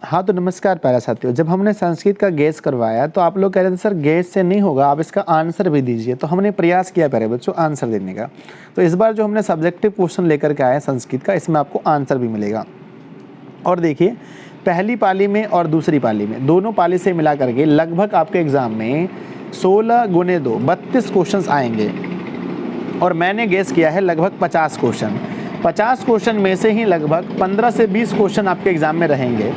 हाँ तो नमस्कार प्यारे साथियों, जब हमने संस्कृत का गेस करवाया तो आप लोग कह रहे थे सर गेस से नहीं होगा, आप इसका आंसर भी दीजिए। तो हमने प्रयास किया प्यारे बच्चों आंसर देने का। तो इस बार जो हमने सब्जेक्टिव क्वेश्चन लेकर के आए संस्कृत का, इसमें आपको आंसर भी मिलेगा। और देखिए पहली पाली में और दूसरी पाली में, दोनों पाली से मिला करके लगभग आपके एग्जाम में 16 गुने 2 32 क्वेश्चन आएंगे। और मैंने गेस किया है लगभग 50 क्वेश्चन। 50 क्वेश्चन में से ही लगभग 15 से 20 क्वेश्चन आपके एग्जाम में रहेंगे।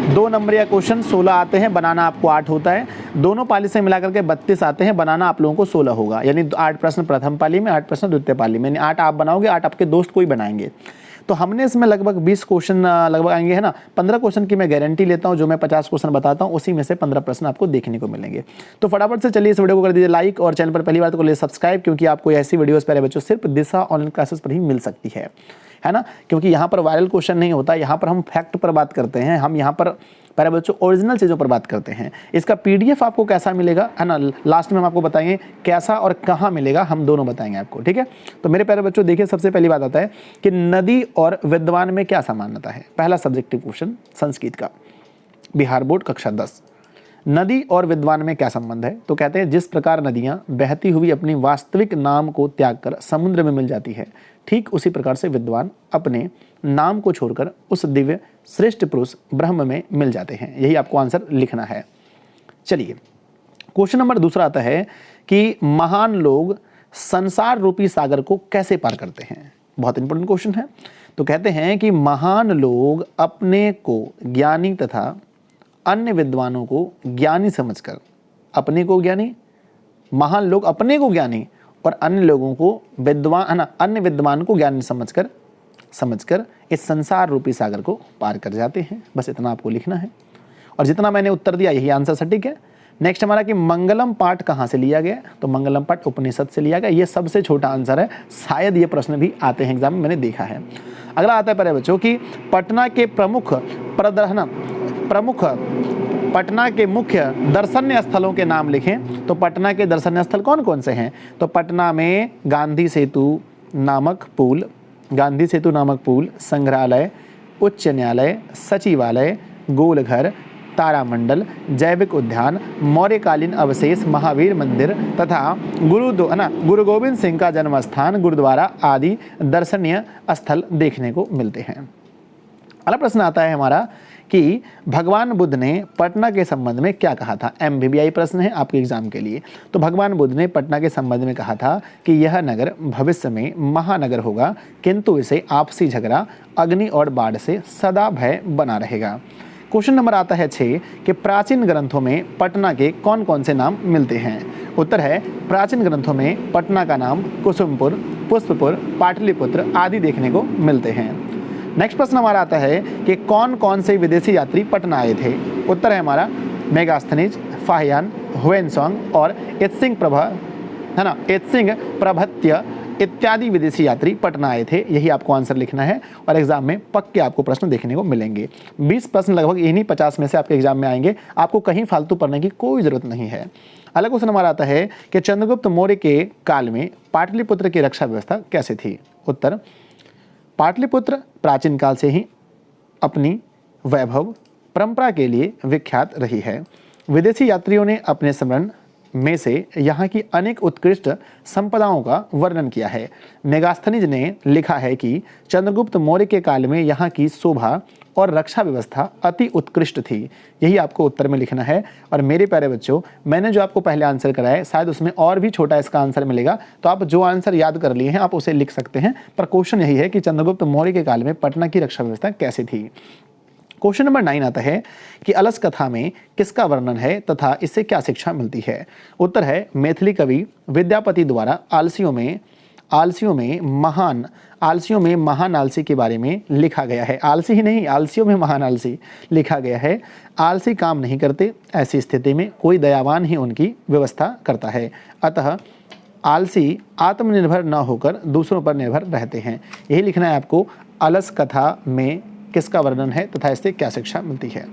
2 नंबरिया क्वेश्चन 16 आते हैं, बनाना आपको 8 होता है। दोनों पाली से मिलाकर के 32 आते हैं, बनाना आप लोगों को 16 होगा। यानी 8 प्रश्न प्रथम पाली में, 8 प्रश्न द्वितीय पाली में, यानी 8 आप बनाओगे, 8 आपके दोस्त कोई बनाएंगे। तो हमने इसमें लगभग 20 क्वेश्चन लगभग आएंगे, है ना। 15 क्वेश्चन की मैं गारंटी लेता हूं, जो मैं 50 क्वेश्चन बताता हूं उसी में से 15 प्रश्न आपको देखने को मिलेंगे। तो फटाफट से चलिए इस वीडियो को कर दीजिए लाइक, और चैनल पर पहली बार तो कर लीजिए सब्सक्राइब, क्योंकि आपको ऐसी वीडियोस प्यारे बच्चों सिर्फ दिशा ऑनलाइन क्लासेस पर ही मिल सकती है ना। क्योंकि यहाँ पर वायरल क्वेश्चन नहीं होता, यहाँ पर हम फैक्ट पर बात करते हैं, हम यहाँ पर प्यारे बच्चों ओरिजिनल चीज़ों पर बात करते हैं। इसका पीडीएफ आपको कैसा मिलेगा, है ना, लास्ट में हम आपको बताएंगे कैसा और कहाँ मिलेगा, हम दोनों बताएंगे आपको, ठीक है। तो मेरे प्यारे बच्चों देखिए, सबसे पहली बात आता है कि नदी और विद्वान में क्या समानता है। पहला सब्जेक्टिव क्वेश्चन संस्कृत का, बिहार बोर्ड कक्षा 10। नदी और विद्वान में क्या संबंध है। तो कहते हैं जिस प्रकार नदियाँ बहती हुई अपनी वास्तविक नाम को त्याग कर समुद्र में मिल जाती है, ठीक उसी प्रकार से विद्वान अपने नाम को छोड़कर उस दिव्य श्रेष्ठ पुरुष ब्रह्म में मिल जाते हैं। यही आपको आंसर लिखना है। चलिए क्वेश्चन नंबर दूसरा आता है कि महान लोग संसार रूपी सागर को कैसे पार करते हैं। बहुत इंपॉर्टेंट क्वेश्चन है। तो कहते हैं कि महान लोग अपने को ज्ञानी तथा अन्य विद्वानों को ज्ञानी समझकर, अपने को ज्ञानी, महान लोग अपने को ज्ञानी और अन्य लोगों को विद्वान, है ना, अन्य विद्वान को ज्ञानी समझकर इस संसार रूपी सागर को पार कर जाते हैं। बस इतना आपको लिखना है। और जितना मैंने उत्तर दिया यही आंसर सटीक है। नेक्स्ट हमारा कि मंगलम पाठ कहाँ से लिया गया। तो मंगलम पाठ उपनिषद से लिया गया। ये सबसे छोटा आंसर है, शायद ये प्रश्न भी आते हैं एग्जाम में, मैंने देखा है। अगला आता है प्यारे बच्चों कि पटना के पटना के मुख्य दर्शनीय स्थलों के नाम लिखें। तो पटना के दर्शनीय स्थल कौन कौन से हैं। तो पटना में गांधी सेतु नामक पुल, संग्रहालय, उच्च न्यायालय, सचिवालय, गोलघर, तारामंडल, जैविक उद्यान, मौर्यकालीन अवशेष, महावीर मंदिर तथा गुरु गोविंद सिंह का जन्म स्थान गुरुद्वारा आदि दर्शनीय स्थल देखने को मिलते हैं। अगला प्रश्न आता है हमारा कि भगवान बुद्ध ने पटना के संबंध में क्या कहा था। MBBI प्रश्न है आपके एग्जाम के लिए। तो भगवान बुद्ध ने पटना के संबंध में कहा था कि यह नगर भविष्य में महानगर होगा, किंतु इसे आपसी झगड़ा, अग्नि और बाढ़ से सदा भय बना रहेगा। क्वेश्चन नंबर आता है 6 कि प्राचीन ग्रंथों में पटना के कौन कौन से नाम मिलते हैं। उत्तर है प्राचीन ग्रंथों में पटना का नाम कुसुमपुर, पुष्पपुर, पाटलिपुत्र आदि देखने को मिलते हैं। नेक्स्ट प्रश्न हमारा आता है कि कौन कौन से विदेशी यात्री पटना आए थे। उत्तर है हमारा मेगास्थनीज, फाहियान, हुएनसोंग और एत्सिंग प्रभत्य इत्यादि विदेशी यात्री पटना आए थे। यही आपको आंसर लिखना है और एग्जाम में पक्के आपको प्रश्न देखने को मिलेंगे। 20 प्रश्न लगभग इन्हीं 50 में से आपके एग्जाम में आएंगे। आपको कहीं फालतू पढ़ने की कोई जरूरत नहीं है। अगला क्वेश्चन हमारा आता है कि चंद्रगुप्त मौर्य के काल में पाटलिपुत्र की रक्षा व्यवस्था कैसे थी। उत्तर पाटलिपुत्र प्राचीन काल से ही अपनी वैभव परंपरा के लिए विख्यात रही है। विदेशी यात्रियों ने अपने स्मरण में से यहाँ की अनेक उत्कृष्ट संपदाओं का वर्णन किया है। मेगास्थनीज ने लिखा है कि चंद्रगुप्त मौर्य के काल में यहाँ की शोभा और रक्षा व्यवस्था अति उत्कृष्ट थी। यही आपको उत्तर में लिखना है। और मेरे प्यारे बच्चों, मैंने जो आपको पहले आंसर कराया शायद उसमें और भी छोटा इसका आंसर मिलेगा, तो आप जो आंसर याद कर लिए हैं आप उसे लिख सकते हैं। पर क्वेश्चन यही है कि चंद्रगुप्त मौर्य के काल में पटना की रक्षा व्यवस्था कैसी थी। क्वेश्चन नंबर 9 आता है कि अलस कथा में किसका वर्णन है तथा इससे क्या शिक्षा मिलती है। उत्तर है मैथिली कवि विद्यापति द्वारा आलसियों में महान आलसी के बारे में लिखा गया है। आलसी ही नहीं, आलसियों में महान आलसी लिखा गया है। आलसी काम नहीं करते, ऐसी स्थिति में कोई दयावान ही उनकी व्यवस्था करता है। अतः आलसी आत्मनिर्भर न होकर दूसरों पर निर्भर रहते हैं। यही लिखना है आपको, अलस कथा में किसका वर्णन है तथा इससे क्या शिक्षा मिलती है।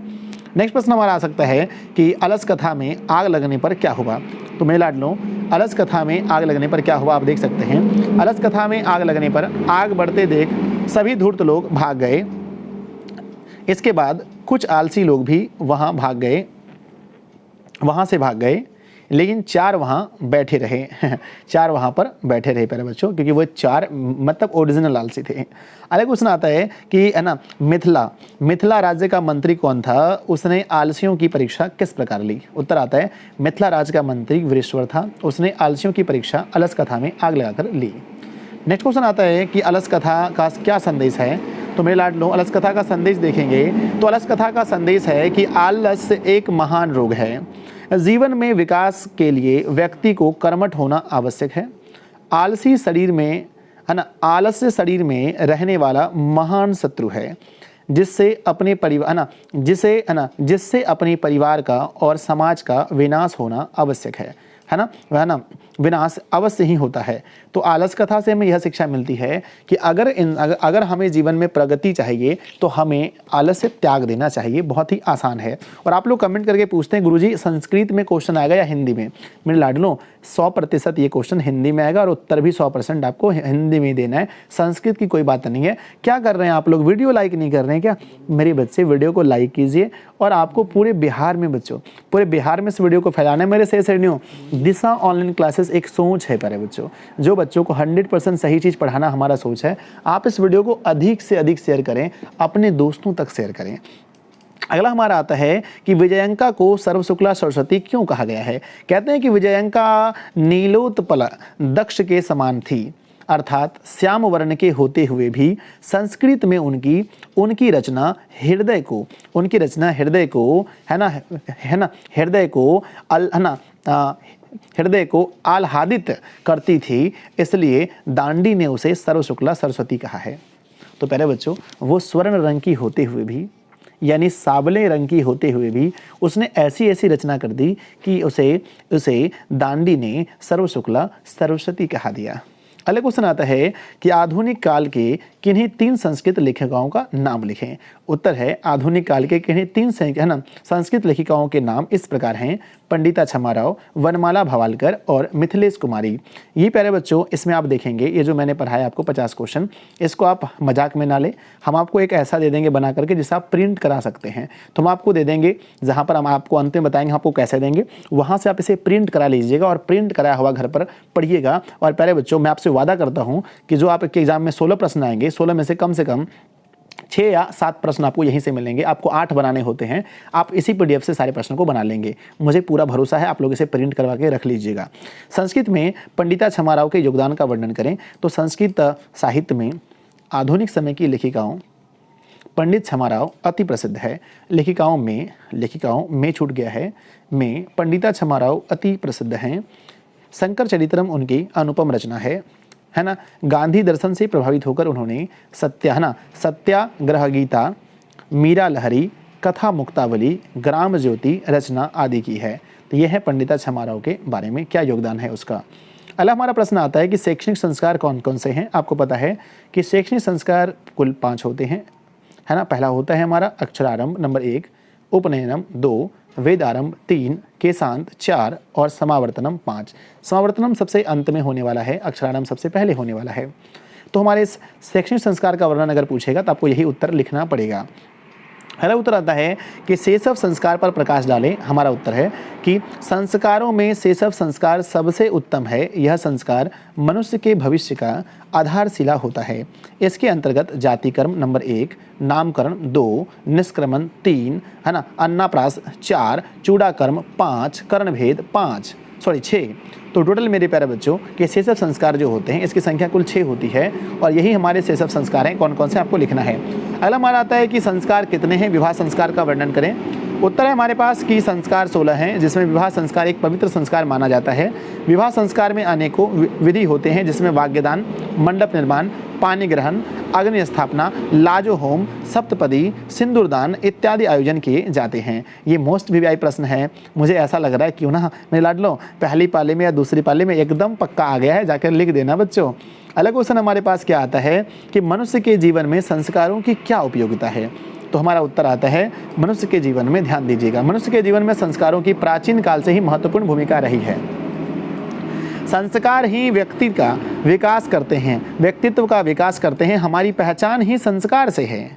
नेक्स्ट प्रश्न हमारा आ सकता है कि अलस कथा में आग लगने पर क्या हुआ। तो मेरे लाडलों, अलस कथा में आग लगने पर क्या हुआ आप देख सकते हैं। अलस कथा में आग लगने पर आग बढ़ते देख सभी धूर्त लोग भाग गए। इसके बाद कुछ आलसी लोग भी वहाँ से भाग गए, लेकिन 4 वहाँ बैठे रहे 4 वहाँ पर बैठे रहे प्यारे बच्चों, क्योंकि वो 4 मतलब ओरिजिनल आलसी थे। अगला क्वेश्चन आता है कि है ना, मिथिला राज्य का मंत्री कौन था, उसने आलसियों की परीक्षा किस प्रकार ली। उत्तर आता है मिथिला राज्य का मंत्री वीरेश्वर था, उसने आलसियों की परीक्षा अलस कथा में आग लगाकर ली। नेक्स्ट क्वेश्चन आता है कि अलस कथा का क्या संदेश है। तो मेरे लाडलो, अलस कथा का संदेश देखेंगे तो अलस कथा का संदेश है कि आलस एक महान रोग है। जीवन में विकास के लिए व्यक्ति को कर्मठ होना आवश्यक है। आलसी शरीर में है ना, आलस्य शरीर में रहने वाला महान शत्रु है, जिससे अपने परिवार का और समाज का विनाश होना आवश्यक है ना, विनाश अवश्य ही होता है। तो आलस कथा से हमें यह शिक्षा मिलती है कि अगर हमें जीवन में प्रगति चाहिए तो हमें आलस्य त्याग देना चाहिए। बहुत ही आसान है। और आप लोग कमेंट करके पूछते हैं गुरुजी संस्कृत में क्वेश्चन आएगा या हिंदी में। मेरे लाडलों 100% ये क्वेश्चन हिंदी में आएगा और उत्तर भी 100% आपको हिंदी में देना है। संस्कृत की कोई बात नहीं है। क्या कर रहे हैं आप लोग, वीडियो लाइक नहीं कर रहे हैं क्या? मेरे बच्चे वीडियो को लाइक कीजिए। और आपको पूरे बिहार में बच्चों, पूरे बिहार में इस वीडियो को फैलाना है। मेरे से दिशा ऑनलाइन क्लासेस एक सोच है प्यारे बच्चों, जो बच्चों को 100% सही चीज़ पढ़ाना हमारा सोच है। आप इस वीडियो को अधिक से अधिक शेयर करें, अपने दोस्तों तक शेयर करें। अगला हमारा आता है कि विजयंका को सर्वशुक्ला सरस्वती क्यों कहा गया है। कहते हैं कि विजयंका नीलोत्पल दक्ष के समान थी, अर्थात श्याम वर्ण के होते हुए भी संस्कृत में उनकी रचना हृदय को आह्लादित करती थी, इसलिए दांडी ने उसे सर्वशुक्ला सरस्वती कहा है। तो प्यारे बच्चों, वो स्वर्ण रंग की होते हुए भी, यानी सावले रंग की होते हुए भी उसने ऐसी रचना कर दी कि उसे दांडी ने सर्वशुक्ला सरस्वती कहा दिया। अगला क्वेश्चन आता है कि आधुनिक काल के किन्हीं 3 संस्कृत लेखिकाओं का नाम लिखें। उत्तर है आधुनिक काल के किन्हीं 3 संस्कृत लेखिकाओं के नाम इस प्रकार हैं, पंडिता छमाराव, वनमाला भवालकर और मिथिलेश कुमारी। ये प्यारे बच्चों, इसमें आप देखेंगे ये जो मैंने पढ़ाया आपको 50 क्वेश्चन, इसको आप मजाक में ना ले। हम आपको एक ऐसा दे देंगे बना करके जिसे आप प्रिंट करा सकते हैं। तो हम आपको दे देंगे, जहाँ पर हम आपको अंत में बताएंगे आपको कैसे देंगे, वहाँ से आप इसे प्रिंट करा लीजिएगा और प्रिंट कराया हुआ घर पर पढ़िएगा। और प्यारे बच्चों, मैं आपसे वादा करता हूँ कि जो आपके एग्जाम में 16 प्रश्न आएंगे, 16 में से कम 6 या 7 प्रश्न आपको यहीं से मिलेंगे। आपको 8 बनाने होते हैं, आप इसी PDF से सारे प्रश्नों को बना लेंगे। मुझे पूरा भरोसा है, आप लोग इसे प्रिंट करवा के रख लीजिएगा। संस्कृत में पंडिता छमाराव के योगदान का वर्णन करें तो संस्कृत साहित्य में आधुनिक समय की लेखिकाओं पंडित छमाराव अति प्रसिद्ध है। लेखिकाओं में छूट गया है, में पंडिता छमाराव अति प्रसिद्ध हैं। शंकर चरित्रम उनकी अनुपम रचना है ना। गांधी दर्शन से प्रभावित होकर उन्होंने सत्याग्रह गीता, मीरा लहरी, कथा मुक्तावली, ग्राम ज्योति रचना आदि की है। तो यह है पंडिता छमाराव के बारे में क्या योगदान है उसका। अगला हमारा प्रश्न आता है कि शैक्षणिक संस्कार कौन कौन से हैं। आपको पता है कि शैक्षणिक संस्कार कुल 5 होते हैं, है ना। पहला होता है हमारा अक्षरारंभ नंबर 1, उपनयनम 2, वेदारंभ 3, केशांत 4 और समावर्तनम 5। समावर्तनम सबसे अंत में होने वाला है, अक्षरारंभ सबसे पहले होने वाला है। तो हमारे इस शैक्षणिक संस्कार का वर्णन अगर पूछेगा तो आपको यही उत्तर लिखना पड़ेगा। पहला उत्तर आता है कि शैशव संस्कार पर प्रकाश डालें। हमारा उत्तर है कि संस्कारों में शैशव संस्कार सबसे उत्तम है। यह संस्कार मनुष्य के भविष्य का आधारशिला होता है। इसके अंतर्गत जातिकर्म नंबर 1, नामकरण 2, निष्क्रमण 3, है ना, अन्नाप्रास 4, चूड़ाकर्म 5, कर्णभेद 6। तो टोटल मेरे प्यारे बच्चों के शैशव संस्कार जो होते हैं इसकी संख्या कुल 6 होती है और यही हमारे शैशव संस्कार हैं। कौन कौन से आपको लिखना है। अगला हमारा आता है कि संस्कार कितने हैं, विवाह संस्कार का वर्णन करें। उत्तर है हमारे पास कि संस्कार 16 हैं, जिसमें विवाह संस्कार एक पवित्र संस्कार माना जाता है। विवाह संस्कार में अनेकों विधि होते हैं, जिसमें वाग्यदान, मंडप निर्माण, पानी ग्रहण, अग्नि स्थापना, लाजो होम, सप्तपदी, सिंदूरदान इत्यादि आयोजन किए जाते हैं। ये मोस्ट वीवीआई प्रश्न है। मुझे ऐसा लग रहा है क्यों ना मेरे लाडलो पहली पाले में या दूसरी पाले में एकदम पक्का आ गया है, जाकर लिख देना बच्चों। अलग क्वेश्चन हमारे पास क्या आता है कि मनुष्य के जीवन में संस्कारों की क्या उपयोगिता है। तो हमारा उत्तर आता है मनुष्य के जीवन में, ध्यान दीजिएगा, मनुष्य के जीवन में संस्कारों की प्राचीन काल से ही महत्वपूर्ण भूमिका रही है। संस्कार ही व्यक्तित्व का विकास करते हैं, हमारी पहचान ही संस्कार से है।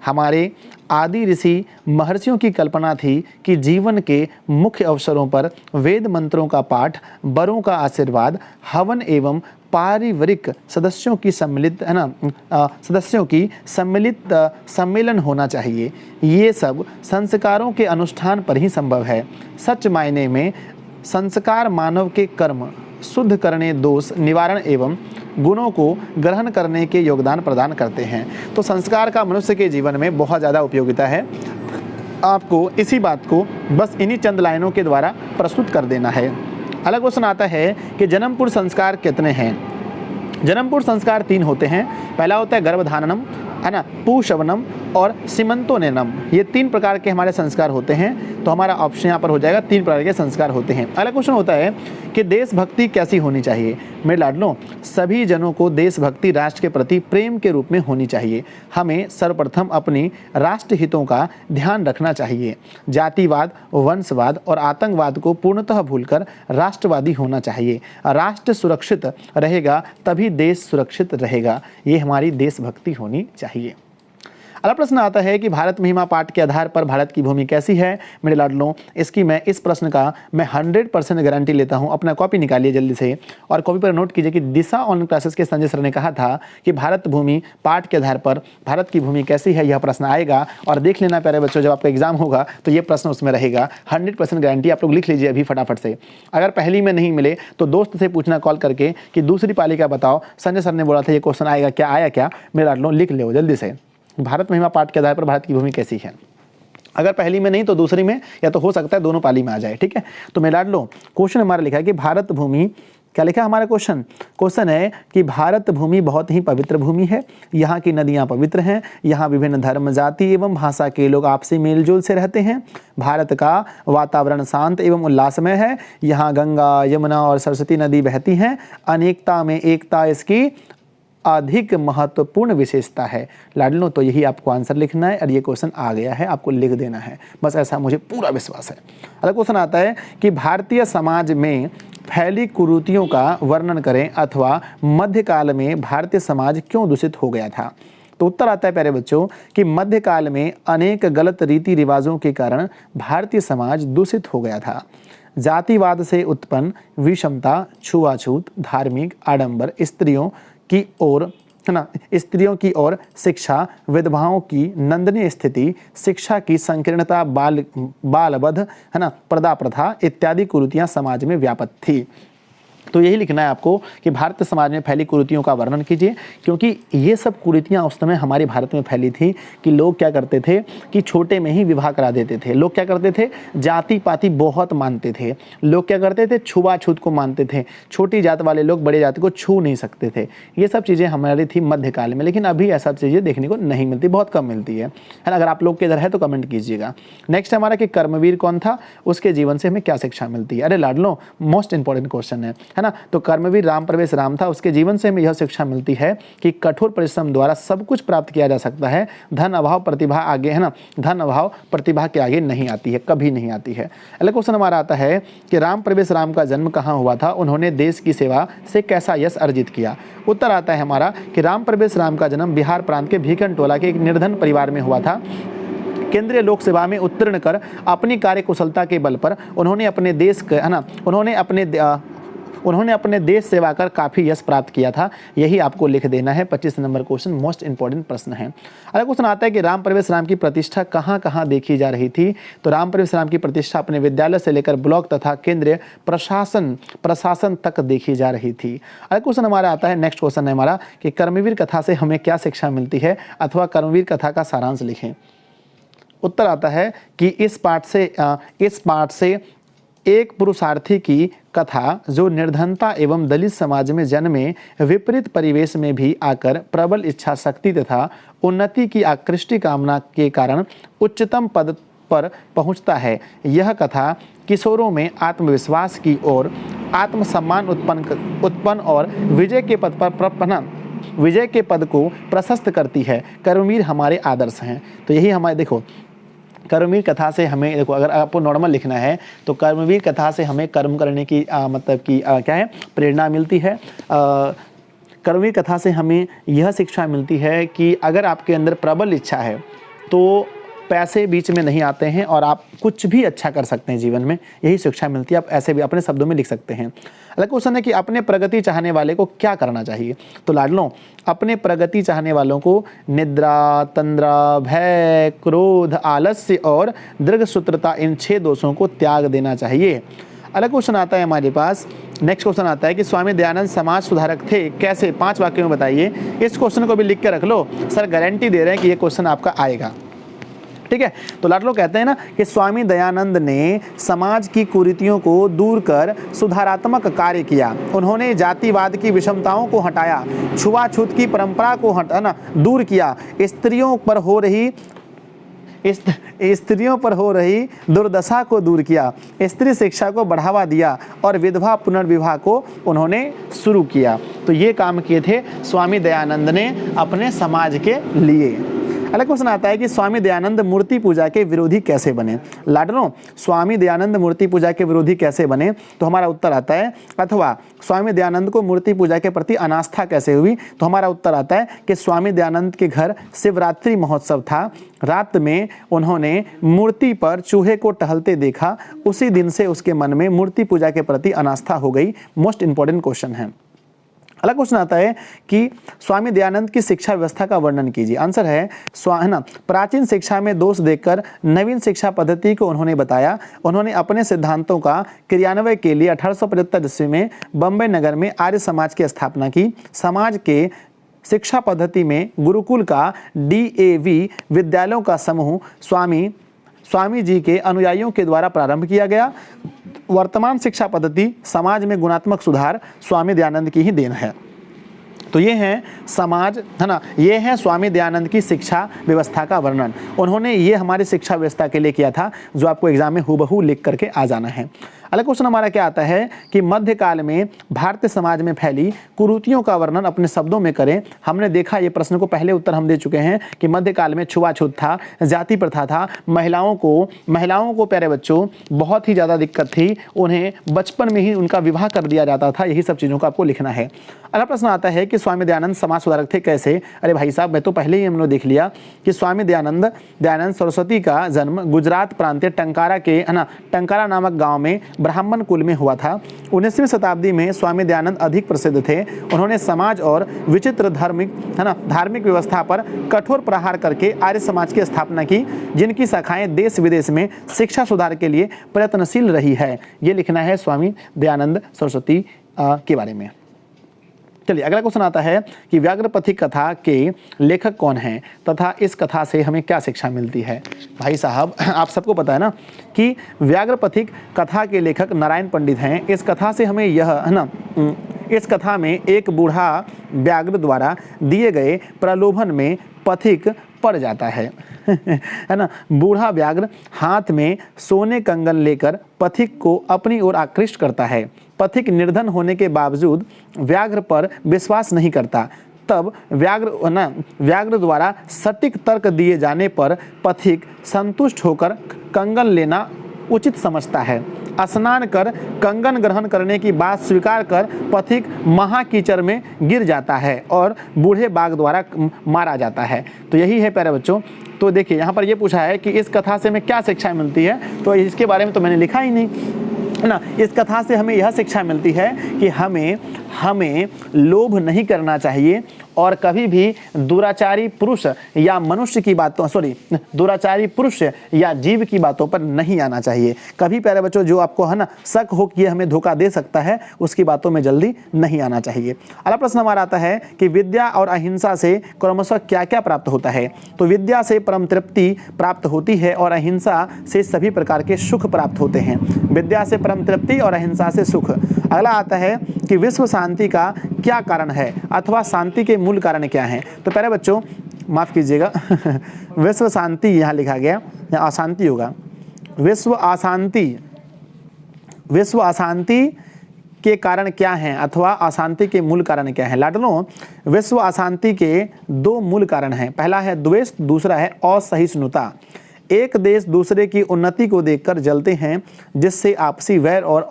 हमारे आदि ऋषि महर्षियों की कल्पना थी कि जीवन के मुख्य अवसरों पर वेद मंत्रों का पाठ, बड़ों का आशीर्वाद, हवन एवं पारिवारिक सदस्यों की सम्मिलित सम्मेलन होना चाहिए। ये सब संस्कारों के अनुष्ठान पर ही संभव है। सच मायने में संस्कार मानव के कर्म शुद्ध करने, दोष निवारण एवं गुणों को ग्रहण करने के योगदान प्रदान करते हैं। तो संस्कार का मनुष्य के जीवन में बहुत ज़्यादा उपयोगिता है। आपको इसी बात को बस इन्हीं चंद लाइनों के द्वारा प्रस्तुत कर देना है। अगला क्वेश्चन आता है कि जन्म पूर्व संस्कार कितने हैं। जन्म पूर्व संस्कार 3 होते हैं। पहला होता है गर्भधारणम, है ना, पुंसवनम और सीमंतोनेनम। ये 3 प्रकार के हमारे संस्कार होते हैं। तो हमारा ऑप्शन यहाँ पर हो जाएगा 3 प्रकार के संस्कार होते हैं। अगला क्वेश्चन होता है कि देशभक्ति कैसी होनी चाहिए। मेरे लाडलों, सभी जनों को देशभक्ति राष्ट्र के प्रति प्रेम के रूप में होनी चाहिए। हमें सर्वप्रथम अपनी राष्ट्र हितों का ध्यान रखना चाहिए। जातिवाद, वंशवाद और आतंकवाद को पूर्णतः भूलकर राष्ट्रवादी होना चाहिए। राष्ट्र सुरक्षित रहेगा तभी देश सुरक्षित रहेगा। ये हमारी देशभक्ति होनी चाहिए। अगला प्रश्न आता है कि भारत महिमा पाठ के आधार पर भारत की भूमि कैसी है। मेरे लाडलों, इसकी मैं इस प्रश्न का मैं 100% गारंटी लेता हूं। अपना कॉपी निकालिए जल्दी से और कॉपी पर नोट कीजिए कि दिशा ऑनलाइन क्लासेस के संजय सर ने कहा था कि भारत भूमि पाठ के आधार पर भारत की भूमि कैसी है, यह प्रश्न आएगा। और देख लेना प्यारे बच्चों, जब आपका एग्जाम होगा तो ये प्रश्न उसमें रहेगा। 100% गारंटी आप लोग लिख लीजिए अभी फटाफट से। अगर पहली में नहीं मिले तो दोस्त से पूछना कॉल करके कि दूसरी पाली का बताओ, संजय सर ने बोला था ये क्वेश्चन आएगा, क्या आया क्या। मेरे लाडलों लिख लो जल्दी से, भारत महिमा पाठ के आधार पर भारत की भूमि कैसी है। अगर पहली में नहीं तो दूसरी में, या तो हो सकता है दोनों पाली में आ जाए। ठीक है, तो मैं लाडलों क्वेश्चन हमारा लिखा है कि भारत भूमि, क्या लिखा है हमारा क्वेश्चन है कि भारत भूमि बहुत ही पवित्र भूमि है। यहाँ की नदियाँ पवित्र हैं। यहाँ विभिन्न धर्म, जाति एवं भाषा के लोग आपसी मेलजोल से रहते हैं। भारत का वातावरण शांत एवं उल्लासमय है। यहाँ गंगा, यमुना और सरस्वती नदी बहती हैं। अनेकता में एकता इसकी अधिक महत्वपूर्ण विशेषता है। लाडलो, तो यही आपको आंसर लिखना है और ये क्वेश्चन आ गया है, आपको लिख देना है, बस ऐसा मुझे पूरा विश्वास है। अगला क्वेश्चन आता है कि भारतीय समाज में फैली कुरीतियों का वर्णन करें अथवा मध्यकाल में भारतीय समाज क्यों दूषित हो गया था। तो उत्तर आता है प्यारे बच्चों कि मध्यकाल में अनेक गलत रीति रिवाजों के कारण भारतीय समाज दूषित हो गया था। जातिवाद से उत्पन्न विषमता, छुआछूत, धार्मिक आडंबर, स्त्रियों की ओर शिक्षा, विधवाओं की नंदनीय स्थिति, शिक्षा की संकीर्णता, बालवध, है ना, पर्दा प्रथा इत्यादि कुरीतियां समाज में व्याप्त थी। तो यही लिखना है आपको कि भारतीय समाज में फैली कुरीतियों का वर्णन कीजिए, क्योंकि ये सब कुरीतियां उस समय हमारे भारत में फैली थी कि लोग क्या करते थे कि छोटे में ही विवाह करा देते थे। लोग क्या करते थे, जाति पाति बहुत मानते थे। लोग क्या करते थे, छुआछूत को मानते थे। छोटी जात वाले लोग बड़े जाति को छू नहीं सकते थे। ये सब चीज़ें हमारी थी मध्यकाल में, लेकिन अभी ऐसा चीज़ें देखने को नहीं मिलती, बहुत कम मिलती है ना। अगर आप लोग के इधर है तो कमेंट कीजिएगा। नेक्स्ट हमारा कि कर्मवीर कौन था, उसके जीवन से हमें क्या शिक्षा मिलती है। अरे लाडलो, मोस्ट इंपॉर्टेंट क्वेश्चन है ना। तो कर्मवीर राम प्रवेश राम था, उसके जीवन से हमें यह शिक्षा मिलती है कि कठोर परिश्रम द्वारा सब कुछ प्राप्त किया जा सकता है। धन अभाव प्रतिभा आगे, है ना, धन अभाव प्रतिभा के आगे नहीं आती है, कभी नहीं आती है। अगला क्वेश्चन हमारा आता है कि राम प्रवेश राम का जन्म कहाँ हुआ था, उन्होंने देश की सेवा से कैसा यश अर्जित किया। उत्तर आता है हमारा कि राम प्रवेश राम का जन्म बिहार प्रांत के भीकन टोला के एक निर्धन परिवार में हुआ था। केंद्रीय लोक सेवा में उत्तीर्ण कर अपनी कार्यकुशलता के बल पर उन्होंने अपने देश के, है ना, उन्होंने अपने देश सेवा कर काफ़ी यश प्राप्त किया था। यही आपको लिख देना है। 25 नंबर क्वेश्चन मोस्ट इंपॉर्टेंट प्रश्न है। अगला क्वेश्चन आता है कि राम प्रवेश राम की प्रतिष्ठा कहाँ कहाँ देखी जा रही थी। तो राम प्रवेश राम की प्रतिष्ठा अपने विद्यालय से लेकर ब्लॉक तथा केंद्रीय प्रशासन तक देखी जा रही थी। अगला क्वेश्चन हमारा आता है, नेक्स्ट क्वेश्चन है हमारा कि कर्मवीर कथा से हमें क्या शिक्षा मिलती है, अथवा कर्मवीर कथा का सारांश लिखें। उत्तर आता है कि इस पाठ से एक पुरुषार्थी की कथा जो निर्धनता एवं दलित समाज में जन्मे, विपरीत परिवेश में भी आकर प्रबल इच्छा शक्ति तथा उन्नति की आकृष्ट कामना के कारण उच्चतम पद पर पहुंचता है। यह कथा किशोरों में आत्मविश्वास की ओर, आत्मसम्मान उत्पन्न और विजय के पद को प्रशस्त करती है। कर्मवीर हमारे आदर्श हैं। तो यही हमारे, देखो, कर्मवीर कथा से हमें, देखो, अगर आपको नॉर्मल लिखना है तो कर्मवीर कथा से हमें कर्म करने की मतलब कि क्या है, प्रेरणा मिलती है। कर्मवीर कथा से हमें यह शिक्षा मिलती है कि अगर आपके अंदर प्रबल इच्छा है, तो पैसे बीच में नहीं आते हैं और आप कुछ भी अच्छा कर सकते हैं जीवन में, यही शिक्षा मिलती है। आप ऐसे भी अपने शब्दों में लिख सकते हैं। अगला क्वेश्चन है कि अपने प्रगति चाहने वाले को क्या करना चाहिए। तो लाडलों, अपने प्रगति चाहने वालों को निद्रा, तंद्रा, भय, क्रोध, आलस्य और दीर्घसूत्रता, इन 6 दोषों को त्याग देना चाहिए। अगला क्वेश्चन आता है हमारे पास, नेक्स्ट क्वेश्चन आता है कि स्वामी दयानंद समाज सुधारक थे, कैसे? 5 वाक्यों में बताइए। इस क्वेश्चन को भी लिख के रख लो, सर गारंटी दे रहे हैं कि ये क्वेश्चन आपका आएगा। ठीक है, तो लाडलो कहते हैं ना कि स्वामी दयानंद ने समाज की कुरीतियों को दूर कर सुधारात्मक कार्य किया। उन्होंने जातिवाद की विषमताओं को हटाया, छुआछूत की परंपरा को दूर किया, स्त्रियों पर हो रही दुर्दशा को दूर किया, स्त्री शिक्षा को बढ़ावा दिया और विधवा पुनर्विवाह को उन्होंने शुरू किया। तो ये काम किए थे स्वामी दयानंद ने अपने समाज के लिए। अगला क्वेश्चन आता है कि स्वामी दयानंद मूर्ति पूजा के विरोधी कैसे बने। लाडलों, स्वामी दयानंद मूर्ति पूजा के विरोधी कैसे बने? तो हमारा उत्तर आता है, अथवा स्वामी दयानंद को मूर्ति पूजा के प्रति अनास्था कैसे हुई? तो हमारा उत्तर आता है कि स्वामी दयानंद के घर शिवरात्रि महोत्सव था, रात में उन्होंने मूर्ति पर चूहे को टहलते देखा, उसी दिन से उसके मन में मूर्ति पूजा के प्रति अनास्था हो गई। मोस्ट इंपॉर्टेंट क्वेश्चन है। अगला क्वेश्चन आता है कि स्वामी दयानंद की शिक्षा व्यवस्था का वर्णन कीजिए। आंसर है प्राचीन शिक्षा में दोष देखकर नवीन शिक्षा पद्धति को उन्होंने बताया। उन्होंने अपने सिद्धांतों का क्रियान्वयन के लिए 1875 ईस्वी में बम्बई नगर में आर्य समाज की स्थापना की। समाज के शिक्षा पद्धति में गुरुकुल का DAV विद्यालयों का समूह स्वामी जी के अनुयायियों के द्वारा प्रारंभ किया गया। वर्तमान शिक्षा पद्धति समाज में गुणात्मक सुधार स्वामी दयानंद की ही देन है। तो ये है समाज, है ना, ये है स्वामी दयानंद की शिक्षा व्यवस्था का वर्णन। उन्होंने ये हमारी शिक्षा व्यवस्था के लिए किया था, जो आपको एग्जाम में हूबहू लिख करके आ जाना है। अगला क्वेश्चन हमारा क्या आता है कि मध्यकाल में भारतीय समाज में फैली कुरीतियों का वर्णन अपने शब्दों में करें। हमने देखा ये प्रश्न को, पहले उत्तर हम दे चुके हैं कि मध्यकाल में छुआछूत था, जाति प्रथा था, महिलाओं को प्यारे बच्चों बहुत ही ज़्यादा दिक्कत थी, उन्हें बचपन में ही उनका विवाह कर दिया जाता था। यही सब चीज़ों को आपको लिखना है। अगला प्रश्न आता है कि स्वामी दयानंद समाज सुधारक थे, कैसे? अरे भाई साहब, मैं तो पहले ही हमने देख लिया कि स्वामी दयानंद सरस्वती का जन्म गुजरात प्रांतीय टंकारा नामक गाँव में ब्राह्मण कुल में हुआ था। 19वीं शताब्दी में स्वामी दयानंद अधिक प्रसिद्ध थे। उन्होंने समाज और विचित्र धार्मिक व्यवस्था पर कठोर प्रहार करके आर्य समाज की स्थापना की, जिनकी शाखाएं देश विदेश में शिक्षा सुधार के लिए प्रयत्नशील रही है। ये लिखना है स्वामी दयानंद सरस्वती के बारे में। चलिए, अगला क्वेश्चन आता है कि व्याघ्रपथिक कथा के लेखक कौन हैं तथा इस कथा से हमें क्या शिक्षा मिलती है। भाई साहब, आप सबको पता है ना कि व्याघ्रपथिक कथा के लेखक नारायण पंडित हैं। इस कथा से हमें यह है ना, इस कथा में एक बूढ़ा व्याघ्र द्वारा दिए गए प्रलोभन में पथिक पड़ जाता है है ना। बूढ़ा व्याघ्र हाथ में सोने कंगन लेकर पथिक को अपनी ओर आकृष्ट करता है। पथिक निर्धन होने के बावजूद व्याघ्र पर विश्वास नहीं करता। तब व्याघ्र द्वारा सटीक तर्क दिए जाने पर पथिक संतुष्ट होकर कंगन लेना उचित समझता है। स्नान कर कंगन ग्रहण करने की बात स्वीकार कर पथिक महाकीचर में गिर जाता है और बूढ़े बाघ द्वारा मारा जाता है। तो यही है प्यारे बच्चों। तो देखिए, यहाँ पर ये पूछा है कि इस कथा से हमें क्या शिक्षा मिलती है, तो इसके बारे में तो मैंने लिखा ही नहीं, है ना। इस कथा से हमें यह शिक्षा मिलती है कि हमें लोभ नहीं करना चाहिए और कभी भी दुराचारी पुरुष या मनुष्य की बातों दुराचारी पुरुष या जीव की बातों पर नहीं आना चाहिए। कभी प्यारे बच्चों, जो आपको है ना शक हो कि हमें धोखा दे सकता है, उसकी बातों में जल्दी नहीं आना चाहिए। अगला प्रश्न हमारा आता है कि विद्या और अहिंसा से क्रमशः क्या क्या प्राप्त होता है। तो विद्या से परम तृप्ति प्राप्त होती है और अहिंसा से सभी प्रकार के सुख प्राप्त होते हैं। विद्या से परम तृप्ति और अहिंसा से सुख। अगला आता है कि विश्व शांति का क्या कारण है अथवा शांति के मूल कारण क्या है। तो प्यारे बच्चों, माफ कीजिएगा विश्व शांति यहाँ लिखा गया, यहाँ अशांति होगा। विश्व अशांति के कारण क्या हैं अथवा अशांति के मूल कारण क्या हैं। लाडलों, विश्व अशांति के 2 मूल कारण हैं। पहला है द्वेष, दूसरा है असहिष्णुता। एक देश दूसरे की उन्नति को देखकर जलते हैं, जिससे आपसी वैर और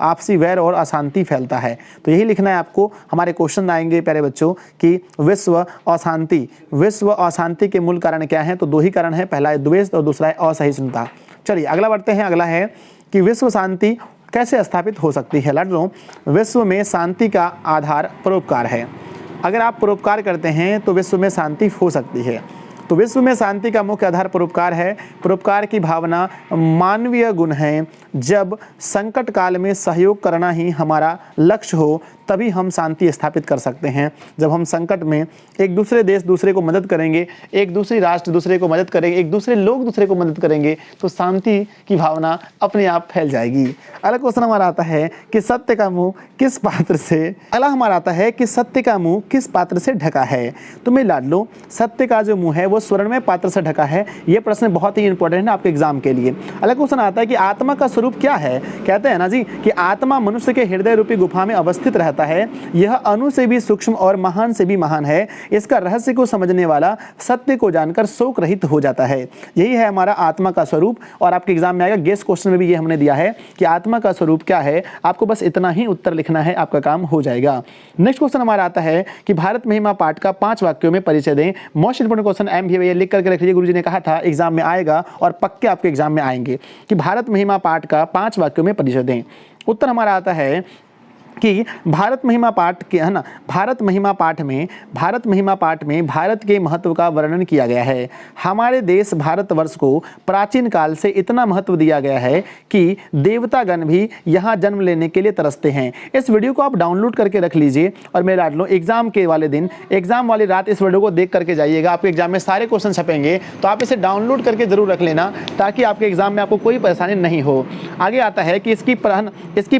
आपसी वैर और अशांति फैलता है। तो यही लिखना है आपको। हमारे क्वेश्चन आएंगे प्यारे बच्चों कि विश्व अशांति के मूल कारण क्या है? तो दो ही कारण है, पहला है द्वेष और दूसरा है असहिष्णुता। चलिए अगला बढ़ते हैं। अगला है कि विश्व शांति कैसे स्थापित हो सकती है? लाडलों, विश्व में शांति का आधार परोपकार है। अगर आप परोपकार करते हैं तो विश्व में शांति हो सकती है। तो विश्व में शांति का मुख्य आधार परोपकार है। परोपकार की भावना मानवीय गुण है। जब संकट काल में सहयोग करना ही हमारा लक्ष्य हो, तभी हम शांति स्थापित कर सकते हैं। जब हम संकट में एक दूसरे देश दूसरे को मदद करेंगे, एक दूसरी राष्ट्र दूसरे को मदद करेंगे, एक दूसरे लोग दूसरे को मदद करेंगे, तो शांति की भावना अपने आप फैल जाएगी। अगला क्वेश्चन हमारा आता है कि सत्य का मुंह किस पात्र से सत्य का मुंह किस पात्र से ढका है? तो मेरे लाडलो, सत्य का जो मुंह है वो स्वर्णमय पात्र से ढका है। ये प्रश्न बहुत ही इंपॉर्टेंट है आपके एग्जाम के लिए। अगला क्वेश्चन आता है कि आत्मा का स्वरूप क्या है? कहते हैं ना जी कि आत्मा मनुष्य के हृदय रूपी गुफा में अवस्थित रहता है। यह अणु से भी सूक्ष्म और महान से भी महान है। इसका रहस्य को समझने वाला सत्य को जानकर शोक रहित हो जाता है। यही है हमारा आत्मा का स्वरूप। और आपके एग्जाम में आएगा, गेस क्वेश्चन में भी ये हमने दिया है कि आत्मा का स्वरूप क्या है। आपको बस इतना ही उत्तर लिखना है, आपका काम हो जाएगा। नेक्स्ट क्वेश्चन हमारा आता है कि भारत महिमा पाठ का 5 वाक्यों में परिचय दें। मोस्ट इंपोर्टेंट क्वेश्चन एम भी भैया लिख करके रख लीजिए। गुरुजी ने कहा था एग्जाम में आएगा और पक्के आपके एग्जाम में आएंगे कि भारत महिमा पाठ का 5 वाक्यों में परिचय दें। उत्तर हमारा आता है कि भारत महिमा पाठ के भारत महिमा पाठ में भारत के महत्व का वर्णन किया गया है। हमारे देश भारतवर्ष को प्राचीन काल से इतना महत्व दिया गया है कि देवतागण भी यहाँ जन्म लेने के लिए तरसते हैं। इस वीडियो को आप डाउनलोड करके रख लीजिए और मेरे लाडलो एग्जाम के वाले दिन, एग्जाम वाली रात इस वीडियो को देख करके जाइएगा। आपके एग्जाम में सारे क्वेश्चन छपेंगे, तो आप इसे डाउनलोड करके जरूर रख लेना ताकि आपके एग्जाम में आपको कोई परेशानी नहीं हो। आगे आता है कि इसकी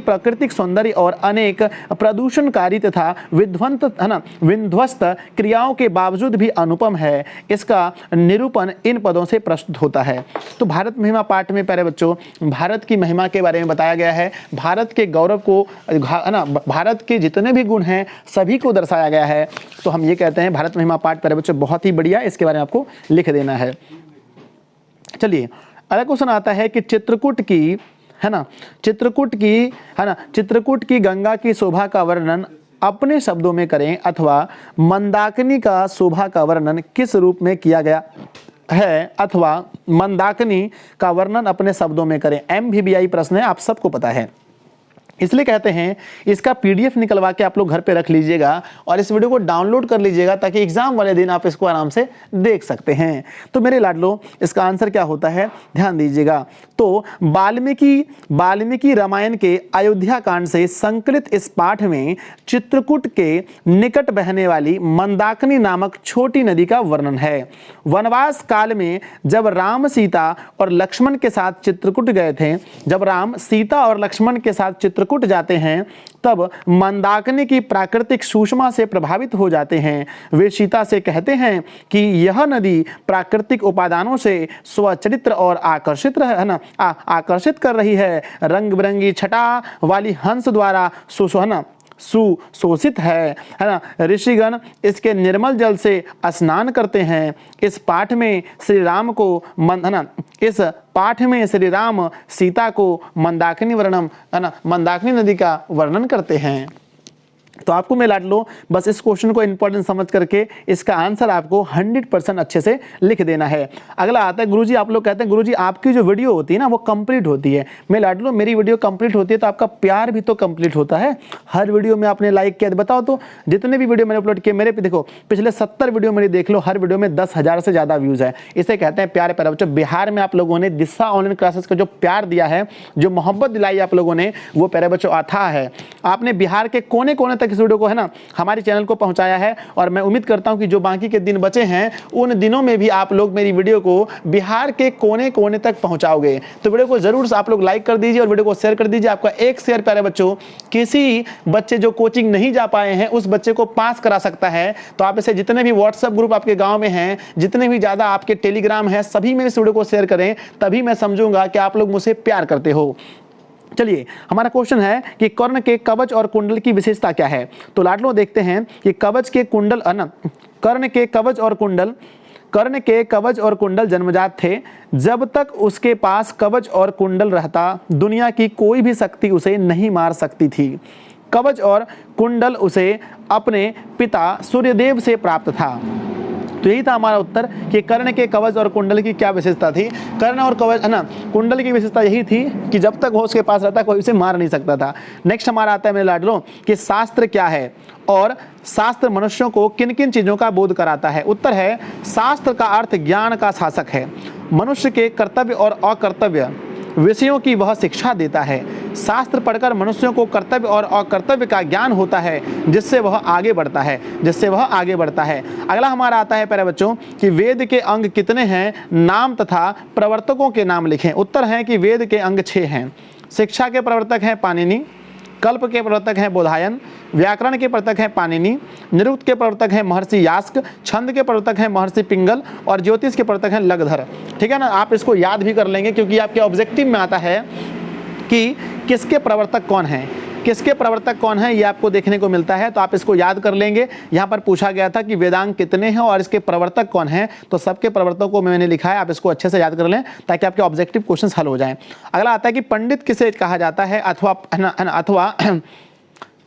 प्राकृतिक सौंदर्य और अनेक प्रदूषणकारी तथा विध्वस्त क्रियाओं के बावजूद भी अनुपम है। इसका निरूपण इन पदों से प्रस्तुत होता है। तो भारत महिमा पाठ में प्यारे बच्चों भारत की महिमा के बारे में बताया गया है। भारत के गौरव को भारत के जितने भी गुण हैं सभी को दर्शाया गया है। तो हम ये कहते हैं भारत महिमा पाठ प्यारे बच्चों बहुत ही बढ़िया, इसके बारे में आपको लिख देना है। चलिए अगला क्वेश्चन आता है कि चित्रकूट की गंगा की शोभा का वर्णन अपने शब्दों में करें अथवा मंदाकिनी का शोभा का वर्णन किस रूप में किया गया है, अथवा मंदाकिनी का वर्णन अपने शब्दों में करें। MVBI प्रश्न है, आप सबको पता है, इसलिए कहते हैं इसका PDF निकलवा के आप लोग घर पे रख लीजिएगा और इस वीडियो को डाउनलोड कर लीजिएगा ताकि एग्जाम वाले दिन आप इसको आराम से देख सकते हैं। तो मेरे लाडलो इसका आंसर क्या होता है, ध्यान दीजिएगा। तो वाल्मीकि रामायण के अयोध्या कांड से संकलित इस पाठ में चित्रकूट के निकट बहने वाली मंदाकिनी नामक छोटी नदी का वर्णन है। वनवास काल में जब राम सीता और लक्ष्मण के साथ चित्रकूट गए थे, जब राम सीता और लक्ष्मण के साथ चित्रकूट जाते हैं, तब मंदाकिनी की प्राकृतिक सुषमा से प्रभावित हो जाते हैं। वे सीता से कहते हैं कि यह नदी प्राकृतिक उपादानों से स्वचरित्र और आकर्षित कर रही है। रंग बिरंगी छटा वाली हंस द्वारा सुशोषित है ना। ऋषिगण इसके निर्मल जल से स्नान करते हैं। इस पाठ में श्री राम सीता को मंदाकिनी नदी का वर्णन करते हैं। तो आपको मैं लाडलो बस इस क्वेश्चन को इंपॉर्टेंट समझ करके इसका आंसर आपको 100% अच्छे से लिख देना है। अगला आता है गुरुजी, आप लोग कहते हैं गुरुजी आपकी जो वीडियो होती है ना वो कंप्लीट होती है। मैं लाडलो मेरी वीडियो कंप्लीट होती है तो आपका प्यार भी तो कंप्लीट होता है। हर वीडियो में आपने लाइक किया, बताओ तो जितने भी वीडियो मैंने अपलोड किए मेरे पे देखो, पिछले 70 वीडियो मेरी देख लो, हर वीडियो में 10,000 से ज्यादा व्यूज है। इसे कहते हैं प्यार प्यारा बच्चों। बिहार में आप लोगों ने दिशा ऑनलाइन क्लासेस का जो प्यार दिया है, जो मोहब्बत दिलाई आप लोगों ने, वो प्यारे बच्चों अथाह है। आपने बिहार के कोने कोने तक इस वीडियो को है ना हमारे चैनल को पहुंचाया है और मैं उम्मीद करता हूं कि जो बाकी के दिन बचे हैं उन दिनों में भी आप लोग मेरी वीडियो को बिहार के कोने कोने तक पहुंचाओगे। तो वीडियो को जरूर से आप लोग लाइक कर दीजिए और वीडियो को शेयर कर दीजिए। आपका एक शेयर प्यारे बच्चों किसी बच्चे जो कोचिंग नहीं जा पाए हैं उस बच्चे को पास करा सकता है। तो आप इसे जितने भी व्हाट्सएप ग्रुप आपके गाँव में हैं, जितने भी ज्यादा आपके टेलीग्राम है, सभी में इस वीडियो को शेयर करें, तभी मैं समझूंगा कि आप लोग मुझसे प्यार करते हो। चलिए हमारा क्वेश्चन है कि कर्ण के कवच और कुंडल की विशेषता क्या है। तो लाडलो देखते हैं कि कर्ण के कवच और कुंडल कर्ण के कवच और कुंडल जन्मजात थे। जब तक उसके पास कवच और कुंडल रहता दुनिया की कोई भी शक्ति उसे नहीं मार सकती थी। कवच और कुंडल उसे अपने पिता सूर्यदेव से प्राप्त था। तो यही था हमारा उत्तर कि कर्ण के कवच और कुंडल की क्या विशेषता थी। कर्ण और कवच है ना, कुंडल की विशेषता यही थी कि जब तक वो उसके पास रहता कोई उसे मार नहीं सकता था। नेक्स्ट हमारा आता है मेरे लाडलों कि शास्त्र क्या है और शास्त्र मनुष्यों को किन किन चीज़ों का बोध कराता है। उत्तर है शास्त्र का अर्थ ज्ञान का शासक है। मनुष्य के कर्तव्य और अकर्तव्य विषयों की वह शिक्षा देता है। शास्त्र पढ़कर मनुष्यों को कर्तव्य और अकर्तव्य का ज्ञान होता है, जिससे वह आगे बढ़ता है। अगला हमारा आता है प्यारे बच्चों कि वेद के अंग कितने हैं, नाम तथा प्रवर्तकों के नाम लिखें। उत्तर है कि वेद के अंग 6 हैं। शिक्षा के प्रवर्तक हैं पाणिनि, कल्प के प्रवर्तक हैं बोधायन, व्याकरण के प्रवर्तक हैं पाणिनि, निरुक्त के प्रवर्तक हैं महर्षि यास्क, छंद के प्रवर्तक हैं महर्षि पिंगल और ज्योतिष के प्रवर्तक हैं लगधर। ठीक है ना, आप इसको याद भी कर लेंगे क्योंकि आपके ऑब्जेक्टिव में आता है कि किसके प्रवर्तक कौन हैं, किसके प्रवर्तक कौन है ये आपको देखने को मिलता है। तो आप इसको याद कर लेंगे। यहाँ पर पूछा गया था कि वेदांग कितने हैं और इसके प्रवर्तक कौन हैं, तो सबके प्रवर्तकों को मैंने लिखा है, आप इसको अच्छे से याद कर लें ताकि आपके ऑब्जेक्टिव क्वेश्चंस हल हो जाएं। अगला आता है कि पंडित किसे कहा जाता है अथवा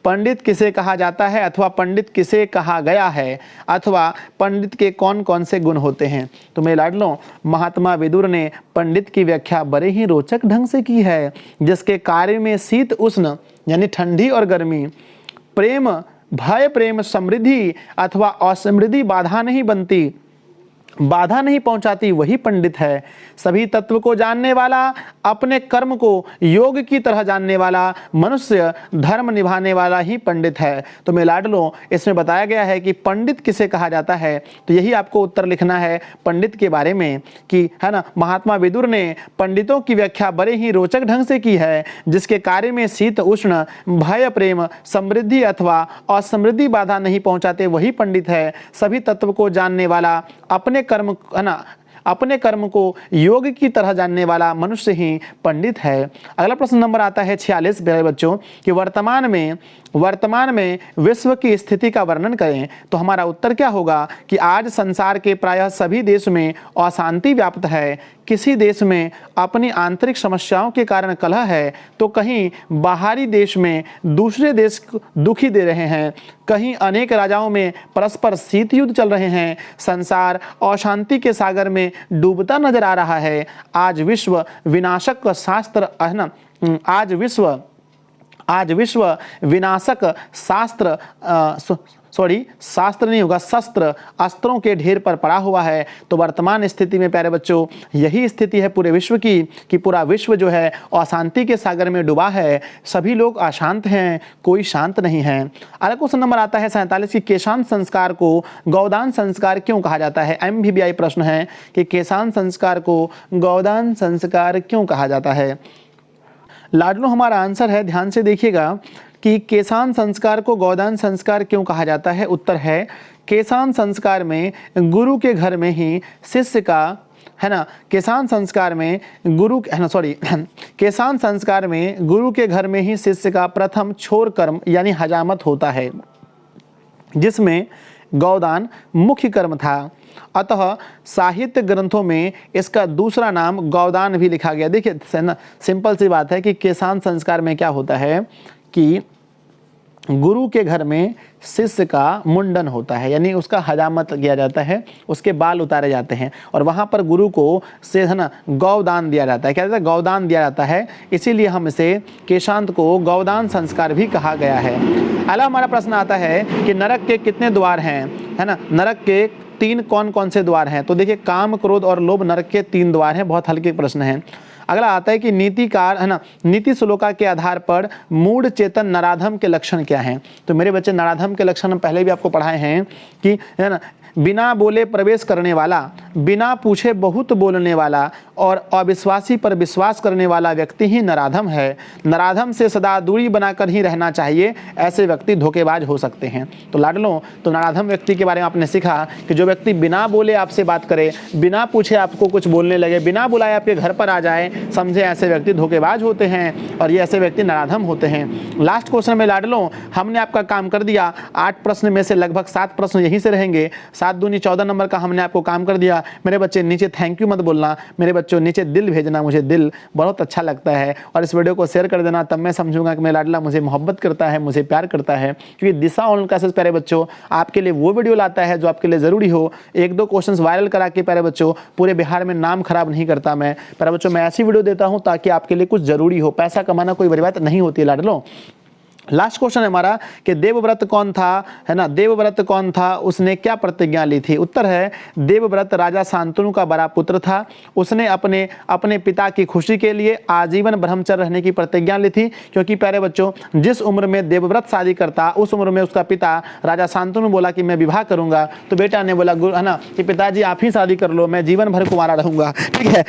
पंडित किसे कहा जाता है अथवा पंडित किसे कहा गया है अथवा पंडित के कौन कौन से गुण होते हैं। तो मेरे लाडलों, महात्मा विदुर ने पंडित की व्याख्या बड़े ही रोचक ढंग से की है, जिसके कार्य में शीत उष्ण यानी ठंडी और गर्मी, प्रेम भय प्रेम समृद्धि अथवा असमृद्धि बाधा नहीं पहुंचाती, वही पंडित है। सभी तत्व को जानने वाला, अपने कर्म को योग की तरह जानने वाला, मनुष्य धर्म निभाने वाला ही पंडित है। तो मेरे लाडलों, इसमें बताया गया है कि पंडित किसे कहा जाता है, तो यही आपको उत्तर लिखना है पंडित के बारे में कि है ना, महात्मा विदुर ने पंडितों की व्याख्या बड़े ही रोचक ढंग से की है, जिसके कार्य में शीत उष्ण भय प्रेम समृद्धि अथवा असमृद्धि बाधा नहीं पहुंचाते, वही पंडित है। सभी तत्व को जानने वाला, अपने कर्म को योग की तरह जानने वाला मनुष्य ही पंडित है। अगला प्रश्न नंबर आता है 46 प्यारे बच्चों कि वर्तमान में विश्व की स्थिति का वर्णन करें। तो हमारा उत्तर क्या होगा कि आज संसार के प्रायः सभी देश में अशांति व्याप्त है। किसी देश में अपनी आंतरिक समस्याओं के कारण कलह है, तो कहीं बाहरी देश में दूसरे देश दुखी दे रहे हैं, कहीं अनेक राजाओं में परस्पर शीत युद्ध चल रहे हैं। संसार अशांति के सागर में डूबता नजर आ रहा है। आज विश्व विनाशक शास्त्र शस्त्र अस्त्रों के ढेर पर पड़ा हुआ है। तो वर्तमान स्थिति में प्यारे बच्चों यही स्थिति है पूरे विश्व की कि पूरा विश्व जो है अशांति के सागर में डूबा है। सभी लोग अशांत हैं, कोई शांत नहीं है। अगला क्वेश्चन नंबर आता है 47 की केशांत संस्कार को गौदान संस्कार क्यों कहा जाता है। MBBI प्रश्न है कि केशांत संस्कार को गौदान संस्कार क्यों कहा जाता है। लाडलो हमारा आंसर है, ध्यान से देखिएगा कि केशांत संस्कार को गौदान संस्कार क्यों कहा जाता है। उत्तर है केशांत संस्कार में गुरु के घर में ही शिष्य का है ना, केशांत संस्कार में गुरु के घर में ही शिष्य का प्रथम छोर कर्म यानी हजामत होता है, जिसमें गौदान मुख्य कर्म था। अतः साहित्य ग्रंथों में इसका दूसरा नाम गौदान भी लिखा गया। देखिए सिंपल सी बात है कि केशांत संस्कार में क्या होता है कि गुरु के घर में शिष्य का मुंडन होता है, यानी उसका हजामत किया जाता है, उसके बाल उतारे जाते हैं और वहाँ पर गुरु को से है ना गौदान दिया जाता है। क्या कहते हैं, गौदान दिया जाता है। इसीलिए हम इसे केशांत को गौदान संस्कार भी कहा गया है। अगला हमारा प्रश्न आता है कि नरक के कितने द्वार हैं, है ना, नरक के 3 कौन कौन से द्वार हैं। तो देखिए काम क्रोध और लोभ नरक के 3 द्वार हैं। बहुत हल्के प्रश्न हैं। अगला आता है कि नीतिकार है ना, नीति श्लोका के आधार पर मूढ़ चेतन नराधम के लक्षण क्या हैं। तो मेरे बच्चे नराधम के लक्षण हम पहले भी आपको पढ़ाए हैं कि है ना, बिना बोले प्रवेश करने वाला, बिना पूछे बहुत बोलने वाला और अविश्वासी पर विश्वास करने वाला व्यक्ति ही नराधम है। नराधम से सदा दूरी बनाकर ही रहना चाहिए, ऐसे व्यक्ति धोखेबाज हो सकते हैं। तो लाडलों, तो नराधम व्यक्ति के बारे में आपने सीखा कि जो व्यक्ति बिना बोले आपसे बात करे, बिना पूछे आपको कुछ बोलने लगे, बिना बुलाए आपके घर पर आ जाए, समझे ऐसे व्यक्ति धोखेबाज होते हैं और ये ऐसे व्यक्ति नराधम होते हैं। लास्ट क्वेश्चन में लाडलों हमने आपका काम कर दिया। 8 प्रश्न में से लगभग 7 प्रश्न यहीं से रहेंगे। 7 दूनी 14 नंबर का हमने आपको काम कर दिया। मेरे बच्चे नीचे थैंक यू मत बोलना, मेरे बच्चों नीचे दिल भेजना, मुझे दिल बहुत अच्छा लगता है, और इस वीडियो को शेयर कर देना, तब मैं समझूंगा कि मेरा लाडला मुझे मोहब्बत करता है, मुझे प्यार करता है। क्योंकि दिशा ऑनलाइन क्लासेस प्यारे बच्चों आपके लिए वो वीडियो लाता है जो आपके लिए ज़रूरी हो। 1-2 क्वेश्चंस वायरल करा के प्यारे बच्चों पूरे बिहार में नाम खराब नहीं करता मैं। प्यारे बच्चों मैं ऐसी वीडियो देता हूँ ताकि आपके लिए कुछ ज़रूरी हो। पैसा कमाना कोई बड़ी बात नहीं होती है लाडलों। लास्ट क्वेश्चन है हमारा कि देवव्रत कौन था, है ना, देवव्रत कौन था, उसने क्या प्रतिज्ञा ली थी। उत्तर है देवव्रत राजा शांतनु का बड़ा पुत्र था। उसने अपने अपने पिता की खुशी के लिए आजीवन ब्रह्मचर्य रहने की प्रतिज्ञा ली थी। क्योंकि प्यारे बच्चों जिस उम्र में देवव्रत शादी करता उस उम्र में उसका पिता राजा शांतनु बोला कि मैं विवाह करूंगा, तो बेटा ने बोला है ना कि पिताजी आप ही शादी कर लो, मैं जीवन भर कुंवारा रहूंगा, ठीक है।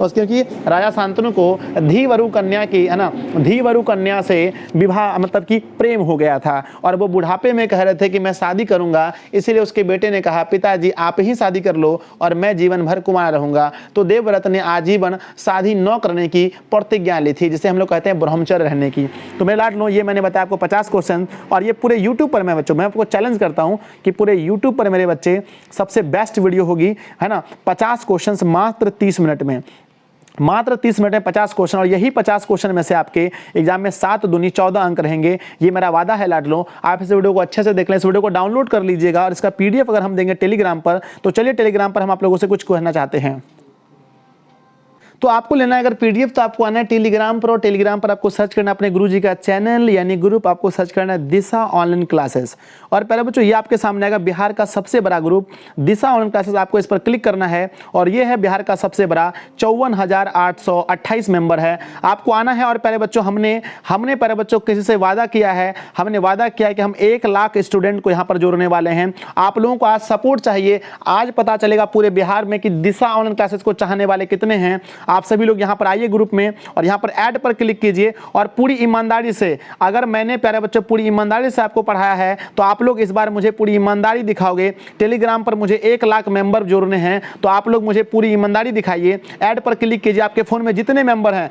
और क्योंकि राजा शांतनु को धीवरु कन्या की, है ना, धीवरु कन्या से विवाह मतलब कि प्रेम हो गया था, और वो बुढ़ापे में कह रहे थे कि मैं शादी करूंगा, इसीलिए उसके बेटे ने कहा पिताजी आप ही शादी कर लो और मैं जीवन भर कुंवारा रहूंगा। तो देवव्रत ने आजीवन शादी न करने की प्रतिज्ञा ली थी, जिसे हम लोग कहते हैं ब्रह्मचर्य रहने की। तो मेरे लाडलों ये मैंने बताया आपको 50 क्वेश्चन, और ये पूरे यूट्यूब पर मैं बच्चों मैं आपको चैलेंज करता हूं कि पूरे यूट्यूब पर मेरे बच्चे सबसे बेस्ट वीडियो होगी, है ना, 50 क्वेश्चन मात्र 30 मिनट में, मात्र 30 मिनट में 50 क्वेश्चन, और यही 50 क्वेश्चन में से आपके एग्जाम में 7 दूनी 14 अंक रहेंगे। ये मेरा वादा है लाडलो। आप इस वीडियो को अच्छे से देख लें, इस वीडियो को डाउनलोड कर लीजिएगा, और इसका पीडीएफ अगर हम देंगे टेलीग्राम पर, तो चलिए टेलीग्राम पर हम आप लोगों से कुछ कहना चाहते हैं। तो आपको लेना है अगर पीडीएफ, तो आपको आना है टेलीग्राम पर, और टेलीग्राम पर आपको सर्च करना है अपने गुरुजी का चैनल यानी ग्रुप, आपको सर्च करना है दिशा ऑनलाइन क्लासेस। और पहले बच्चों ये आपके सामने आएगा बिहार का सबसे बड़ा ग्रुप दिशा ऑनलाइन क्लासेस, आपको इस पर क्लिक करना है, और ये है बिहार का सबसे बड़ा 54,828 मेंबर है, आपको आना है। और पहले बच्चों हमने पहले बच्चों किसी से वादा किया है, हमने वादा किया है कि हम 1 लाख स्टूडेंट को यहाँ पर जोड़ने वाले हैं। आप लोगों को आज सपोर्ट चाहिए, आज पता चलेगा पूरे बिहार में कि दिशा ऑनलाइन क्लासेस को चाहने वाले कितने हैं। आप सभी लोग यहां पर आइए ग्रुप में, और यहां पर ऐड पर क्लिक कीजिए, और पूरी ईमानदारी से, अगर मैंने प्यारे बच्चों पूरी ईमानदारी से आपको पढ़ाया है, तो आप लोग इस बार मुझे पूरी ईमानदारी दिखाओगे। टेलीग्राम पर मुझे 1 लाख मेंबर जोड़ने हैं, तो आप लोग मुझे पूरी ईमानदारी दिखाइए। ऐड पर क्लिक कीजिए, आपके फोन में जितने मेंबर हैं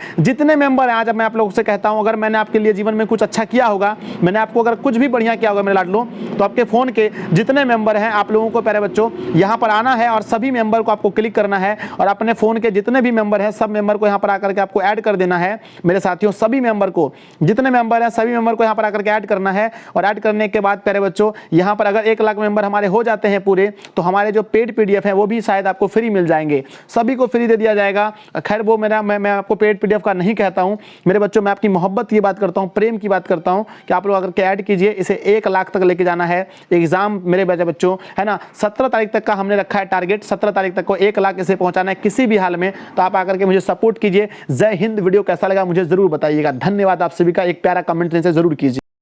आज मैं आप लोगों से कहता हूं, अगर मैंने आपके लिए जीवन में कुछ अच्छा किया होगा, मैंने आपको अगर कुछ भी बढ़िया किया होगा मेरे लाडलो, तो आपके फोन के जितने मेंबर हैं आप लोगों को प्यारे बच्चों यहां पर आना है, और सभी मेंबर को आपको क्लिक करना है, और अपने फोन के जितने भी मेंबर हैं सब मेंबर को यहां पर आकर के आपको ऐड कर देना है। मेरे साथियों सभी मेंबर को, जितने मेंबर हैं सभी मेंबर को यहां पर आकर के ऐड करना है, और ऐड करने के बाद प्यारे बच्चों यहां पर अगर 1 लाख मेंबर हमारे हो जाते हैं पूरे, तो हमारे जो पेड पीडीएफ है वो भी शायद आपको फ्री मिल जाएंगे, सभी को फ्री दे दिया जाएगा। खैर वो मैं आपको पेड पीडीएफ का नहीं कहता हूं मेरे बच्चों, मैं आपकी मोहब्बत की बात करता हूं, प्रेम की बात करता हूं कि आप लोग अगर के ऐड कीजिए, इसे 1 लाख तक लेके जाना है। एग्जाम मेरे बच्चों है ना 17 तारीख तक का हमने रखा है टारगेट, 17 तारीख तक को 1 लाख इसे पहुंचाना है किसी भी हाल में। तो आप आकर के मुझे सपोर्ट कीजिए। जय हिंद। वीडियो कैसा लगा मुझे जरूर बताइएगा। धन्यवाद आप सभी का, एक प्यारा कमेंट से जरूर कीजिए।